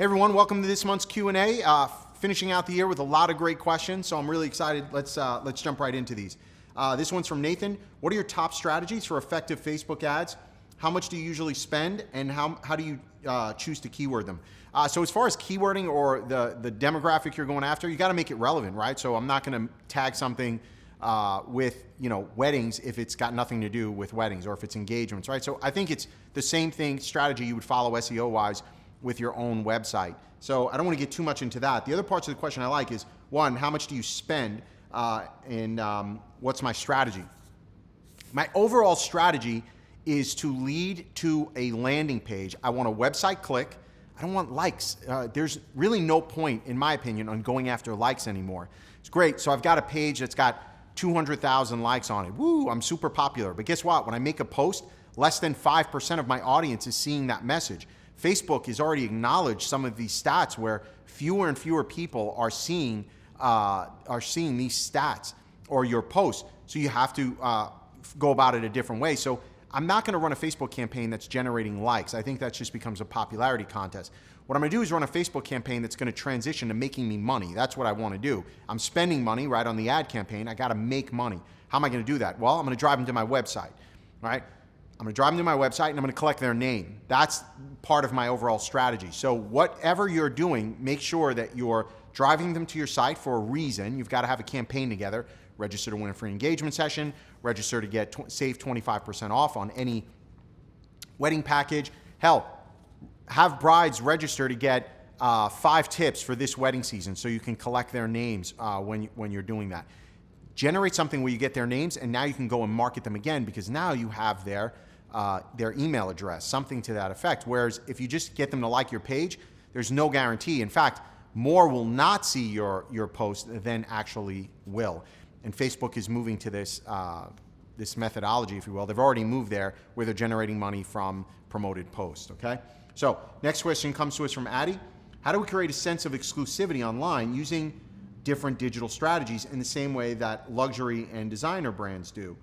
everyone, welcome to this month's Q&A. Finishing out the year with a lot of great questions, so I'm really excited. Let's jump right into these. This one's from Nathan. What are your top strategies for effective Facebook ads? How much do you usually spend, and how do you choose to keyword them? So as far as keywording or the demographic you're going after, you got to make it relevant, right? So I'm not going to tag something with weddings if it's got nothing to do with weddings, or if it's engagements, right? So I think it's the same thing strategy you would follow SEO-wise with your own website. So I don't want to get too much into that. The other parts of the question I like is, one, how much do you spend, and what's my strategy? My overall strategy is to lead to a landing page. I want a website click. I don't want likes. There's really no point, in my opinion, on going after likes anymore. It's great. So I've got a page that's got 200,000 likes on it. Woo, I'm super popular. But guess what? When I make a post, less than 5% of my audience is seeing that message. Facebook has already acknowledged some of these stats where fewer and fewer people are seeing these stats or your posts. So you have to go about it a different way. So I'm not going to run a Facebook campaign that's generating likes. I think that just becomes a popularity contest. What I'm going to do is run a Facebook campaign that's going to transition to making me money. That's what I want to do. I'm spending money right on the ad campaign. I got to make money. How am I going to do that? Well, I'm going to drive them to my website, right? I'm going to drive them to my website and I'm going to collect their name. That's part of my overall strategy. So whatever you're doing, make sure that you're driving them to your site for a reason. You've got to have a campaign together. Register to win a free engagement session. Register to get save 25% off on any wedding package. Hell, have brides register to get 5 tips for this wedding season so you can collect their names when you're doing that. Generate something where you get their names, and now you can go and market them again, because now you have their email address, something to that effect. Whereas if you just get them to like your page, there's no guarantee. In fact, more will not see your post than actually will. And Facebook is moving to this methodology, if you will. They've already moved there where they're generating money from promoted posts, okay? So next question comes to us from Addie. How do we create a sense of exclusivity online using different digital strategies in the same way that luxury and designer brands do?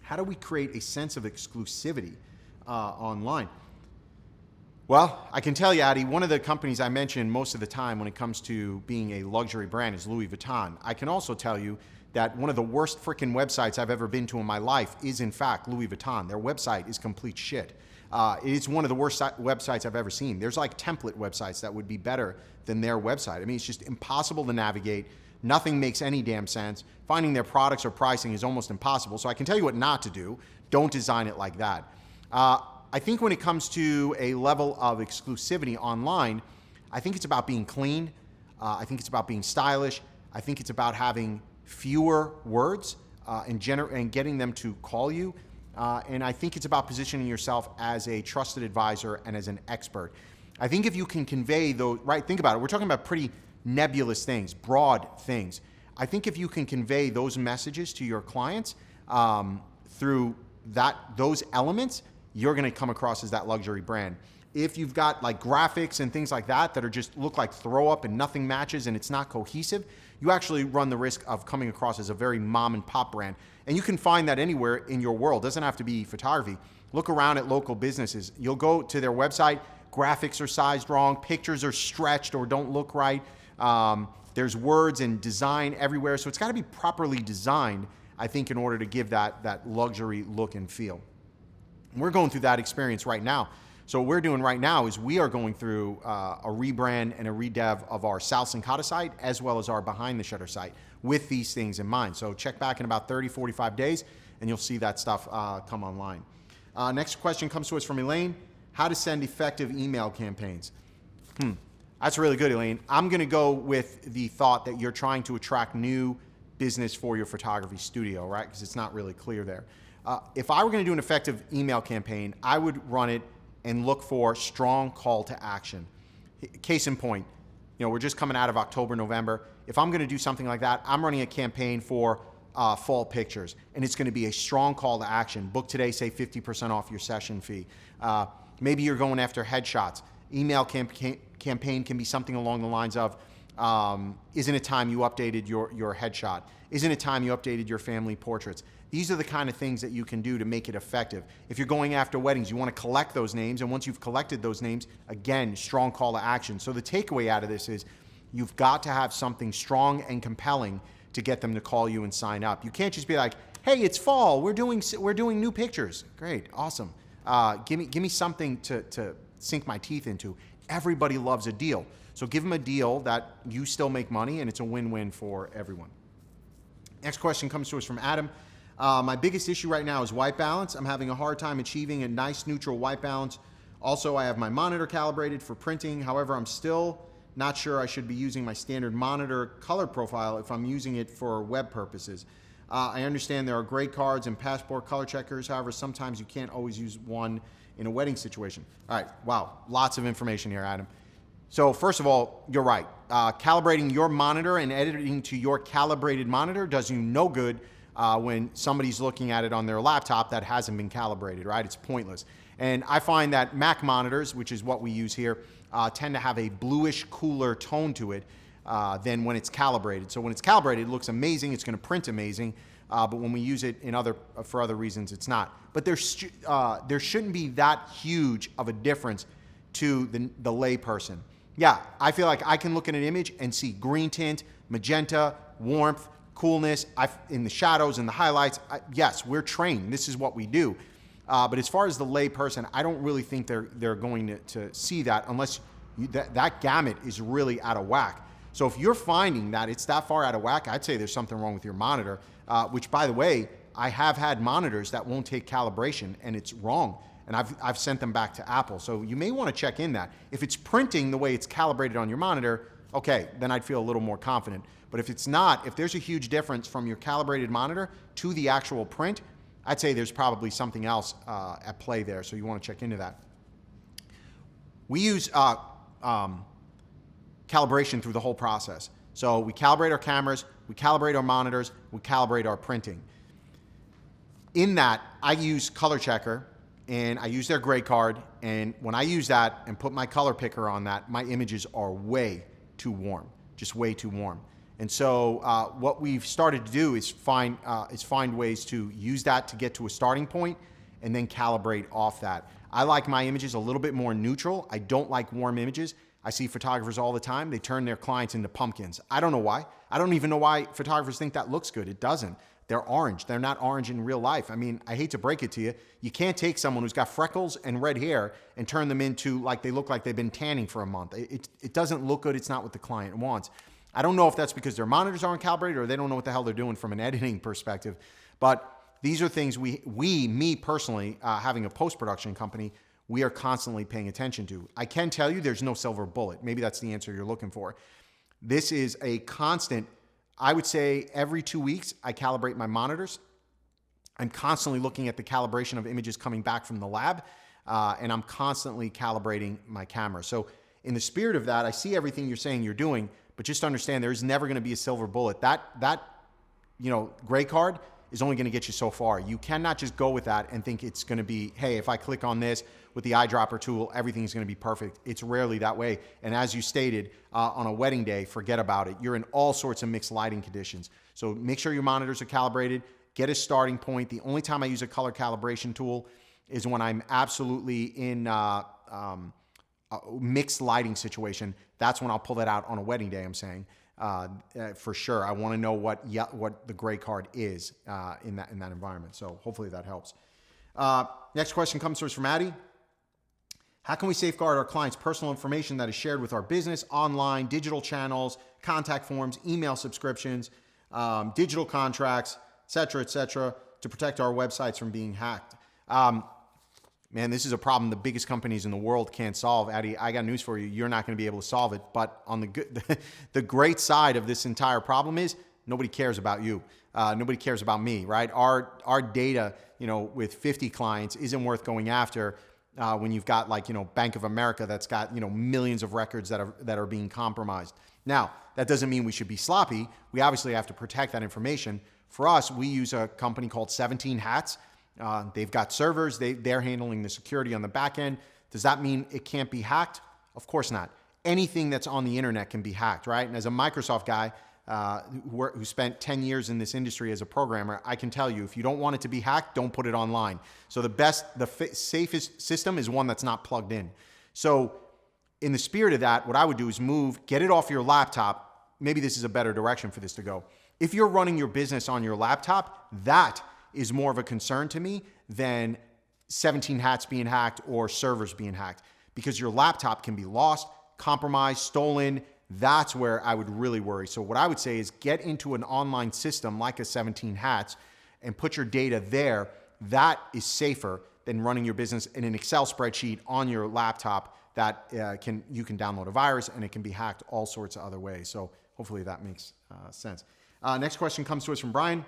How do we create a sense of exclusivity online? Well, I can tell you, Addie, one of the companies I mention most of the time when it comes to being a luxury brand is Louis Vuitton. I can also tell you that one of the worst freaking websites I've ever been to in my life is, in fact, Louis Vuitton. Their website is complete shit. It's one of the worst websites I've ever seen. There's like template websites that would be better than their website. I mean, it's just impossible to navigate. Nothing makes any damn sense. Finding their products or pricing is almost impossible. So I can tell you what not to do. Don't design it like that. I think when it comes to a level of exclusivity online, I think it's about being clean. I think it's about being stylish. I think it's about having fewer words and getting them to call you. And I think it's about positioning yourself as a trusted advisor and as an expert. I think if you can convey those, right, think about it. We're talking about pretty nebulous things, broad things. I think if you can convey those messages to your clients through those elements, you're going to come across as that luxury brand. If you've got like graphics and things like that that are just look like throw up and nothing matches and it's not cohesive, you actually run the risk of coming across as a very mom and pop brand. And you can find that anywhere in your world. It doesn't have to be photography. Look around at local businesses. You'll go to their website, graphics are sized wrong, pictures are stretched or don't look right. There's words and design everywhere. So it's got to be properly designed, I think, in order to give that luxury look and feel. And we're going through that experience right now. So what we're doing right now is we are going through a rebrand and a redev of our Sal Cincotta site as well as our Behind the Shutter site with these things in mind. So check back in about 30, 45 days and you'll see that stuff come online. Next question comes to us from Elaine. How to send effective email campaigns. That's really good, Elaine. I'm going to go with the thought that you're trying to attract new business for your photography studio, right? Because it's not really clear there. If I were going to do an effective email campaign, I would run it and look for strong call to action. Case in point, we're just coming out of October, November. If I'm going to do something like that, I'm running a campaign for fall pictures, and it's going to be a strong call to action. Book today, save 50% off your session fee. Maybe you're going after headshots. Email campaign can be something along the lines of, Isn't it time you updated your headshot? Isn't it time you updated your family portraits? These are the kind of things that you can do to make it effective. If you're going after weddings, you want to collect those names. And once you've collected those names, again, strong call to action. So the takeaway out of this is you've got to have something strong and compelling to get them to call you and sign up. You can't just be like, hey, it's fall. We're doing new pictures. Great. Awesome. Give me something to sink my teeth into. Everybody loves a deal. So give them a deal that you still make money and it's a win-win for everyone. Next question comes to us from Adam. My biggest issue right now is white balance. I'm having a hard time achieving a nice neutral white balance. Also, I have my monitor calibrated for printing. However, I'm still not sure I should be using my standard monitor color profile if I'm using it for web purposes. I understand there are grade cards and passport color checkers. However, sometimes you can't always use one in a wedding situation. All right. Wow. Lots of information here, Adam. So first of all, you're right. Calibrating your monitor and editing to your calibrated monitor does you no good when somebody's looking at it on their laptop that hasn't been calibrated, right? It's pointless. And I find that Mac monitors, which is what we use here, tend to have a bluish, cooler tone to it than when it's calibrated. So when it's calibrated, it looks amazing. It's going to print amazing. But when we use it for other reasons, it's not. But there shouldn't be that huge of a difference to the lay person. Yeah, I feel like I can look at an image and see green tint, magenta, warmth, coolness, in the shadows and the highlights. Yes, we're trained. This is what we do. But as far as the lay person, I don't really think they're going to see that unless that gamut is really out of whack. So if you're finding that it's that far out of whack, I'd say there's something wrong with your monitor, which, by the way, I have had monitors that won't take calibration, and it's wrong. And I've sent them back to Apple. So you may want to check in that. If it's printing the way it's calibrated on your monitor, okay, then I'd feel a little more confident. But if it's not, if there's a huge difference from your calibrated monitor to the actual print, I'd say there's probably something else at play there. So you want to check into that. We use calibration through the whole process. So we calibrate our cameras, we calibrate our monitors, we calibrate our printing. In that, I use Color Checker, and I use their grade card, and when I use that and put my color picker on that, my images are way too warm, just way too warm. And so what we've started to do is find ways to use that to get to a starting point and then calibrate off that. I like my images a little bit more neutral. I don't like warm images. I see photographers all the time. They turn their clients into pumpkins. I don't know why. I don't even know why photographers think that looks good. It doesn't. They're orange. They're not orange in real life. I mean, I hate to break it to you. You can't take someone who's got freckles and red hair and turn them into like they look like they've been tanning for a month. It doesn't look good. It's not what the client wants. I don't know if that's because their monitors aren't calibrated or they don't know what the hell they're doing from an editing perspective. But these are things me personally, having a post-production company, we are constantly paying attention to. I can tell you there's no silver bullet. Maybe that's the answer you're looking for. This is a constant. I would say every 2 weeks, I calibrate my monitors. I'm constantly looking at the calibration of images coming back from the lab, and I'm constantly calibrating my camera. So in the spirit of that, I see everything you're saying you're doing, but just understand there's never going to be a silver bullet. That gray card is only going to get you so far. You cannot just go with that and think it's going to be, hey, if I click on this with the eyedropper tool, everything's going to be perfect. It's rarely that way. And as you stated, on a wedding day, forget about it. You're in all sorts of mixed lighting conditions. So make sure your monitors are calibrated. Get a starting point. The only time I use a color calibration tool is when I'm absolutely in a mixed lighting situation. That's when I'll pull that out on a wedding day, I'm saying. For sure. I want to know what the gray card is in that environment. So hopefully that helps. Next question comes to us from Addie. How can we safeguard our clients' personal information that is shared with our business, online, digital channels, contact forms, email subscriptions, digital contracts, et cetera, to protect our websites from being hacked? Man, this is a problem the biggest companies in the world can't solve. Addie, I got news for you. You're not going to be able to solve it. But on the great side of this entire problem is nobody cares about you. Nobody cares about me, right? Our data, with 50 clients isn't worth going after when you've got Bank of America that's got, millions of records that are being compromised. Now, that doesn't mean we should be sloppy. We obviously have to protect that information. For us, we use a company called 17 Hats. They've got servers. They're handling the security on the back end. Does that mean it can't be hacked? Of course not. anything that's on the internet can be hacked, right? And as a Microsoft guy who spent 10 years in this industry as a programmer, I can tell you, if you don't want it to be hacked, don't put it online. So the safest system is one that's not plugged in. So in the spirit of that, what I would do is get it off your laptop. Maybe this is a better direction for this to go. If you're running your business on your laptop, that is more of a concern to me than 17 hats being hacked or servers being hacked, because your laptop can be lost, compromised, stolen. That's where I would really worry. So what I would say is get into an online system like a 17 hats and put your data there. That is safer than running your business in an Excel spreadsheet on your laptop that you can download a virus and it can be hacked all sorts of other ways. So hopefully that makes sense. Next question comes to us from Brian.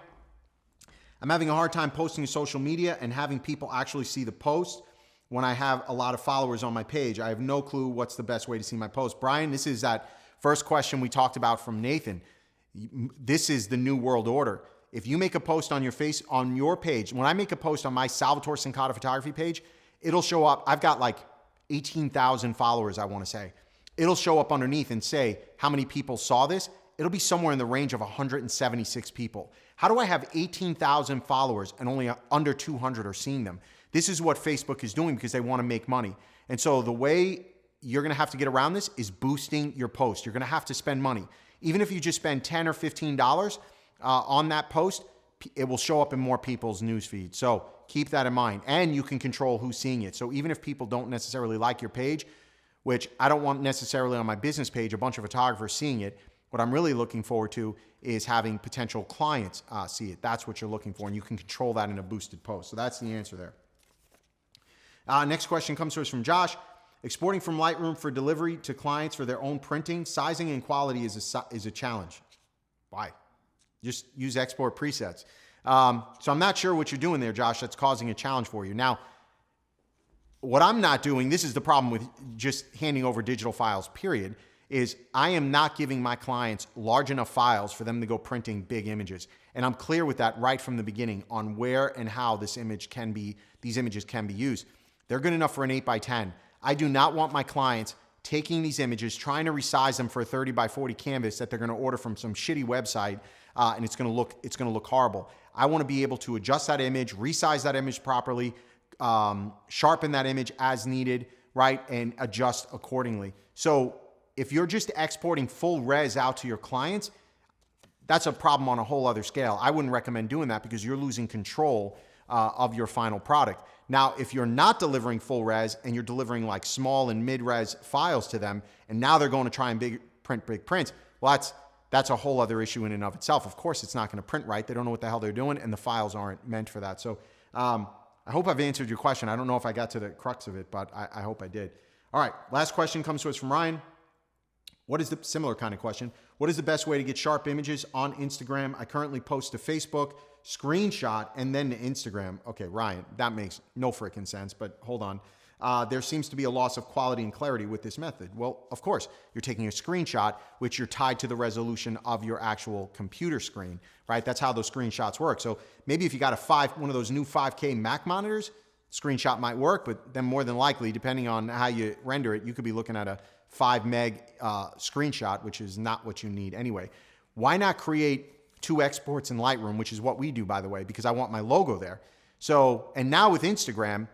I'm having a hard time posting to social media and having people actually see the post when I have a lot of followers on my page. I have no clue what's the best way to see my post. Brian, this is that first question we talked about from Nathan. This is the new world order. If you make a post on your page, when I make a post on my Salvatore Cincotta photography page, it'll show up. I've got like 18,000 followers, I want to say. It'll show up underneath and say how many people saw this. It'll be somewhere in the range of 176 people. How do I have 18,000 followers and only under 200 are seeing them? This is what Facebook is doing because they want to make money. And so the way you're going to have to get around this is boosting your post. You're going to have to spend money. Even if you just spend $10 or $15 on that post, it will show up in more people's newsfeed. So keep that in mind. And you can control who's seeing it. So even if people don't necessarily like your page, which I don't want necessarily on my business page, a bunch of photographers seeing it, what I'm really looking forward to is having potential clients see it. That's what you're looking for, and you can control that in a boosted post. So that's the answer there. Next question comes to us from Josh. Exporting from Lightroom for delivery to clients for their own printing, sizing and quality is a challenge. Why? Just use export presets. So I'm not sure what you're doing there, Josh, that's causing a challenge for you. Now, what I'm not doing, this is the problem with just handing over digital files, period, is I am not giving my clients large enough files for them to go printing big images. And I'm clear with that right from the beginning on where and how these images can be used. They're good enough for an 8x10. I do not want my clients taking these images, trying to resize them for a 30 by 40 canvas that they're going to order from some shitty website, and it's going to look horrible. I want to be able to adjust that image, resize that image properly, sharpen that image as needed, right, and adjust accordingly. So if you're just exporting full res out to your clients, that's a problem on a whole other scale. I wouldn't recommend doing that because you're losing control of your final product. Now, if you're not delivering full res and you're delivering like small and mid-res files to them, and now they're going to try and print big prints, well, that's a whole other issue in and of itself. Of course, it's not going to print right. They don't know what the hell they're doing, and the files aren't meant for that. So I hope I've answered your question. I don't know if I got to the crux of it, but I hope I did. All right, last question comes to us from Ryan. Similar kind of question. What is the best way to get sharp images on Instagram? I currently post to Facebook, screenshot, and then to Instagram. Okay, Ryan, that makes no freaking sense, but hold on. There seems to be a loss of quality and clarity with this method. Well, of course, you're taking a screenshot, which you're tied to the resolution of your actual computer screen, right? That's how those screenshots work. So maybe if you got one of those new 5K Mac monitors, screenshot might work, but then more than likely, depending on how you render it, you could be looking at a 5 meg screenshot, which is not what you need anyway. Why not create 2 exports in Lightroom, which is what we do, by the way, because I want my logo there. So, and now with Instagram,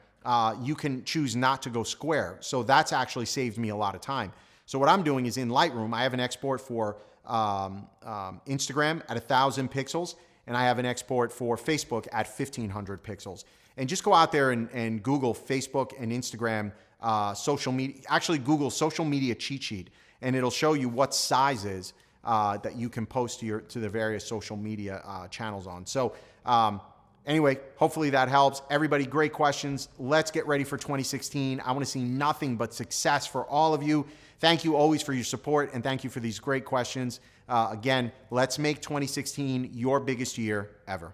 you can choose not to go square. So that's actually saved me a lot of time. So what I'm doing is in Lightroom, I have an export for Instagram at 1,000 pixels, and I have an export for Facebook at 1,500 pixels. And just go out there and Google Facebook and Instagram social media. Actually, Google social media cheat sheet, and it'll show you what sizes that you can post to the various social media channels on. So anyway, hopefully that helps. Everybody, great questions. Let's get ready for 2016. I want to see nothing but success for all of you. Thank you always for your support, and thank you for these great questions. Again, let's make 2016 your biggest year ever.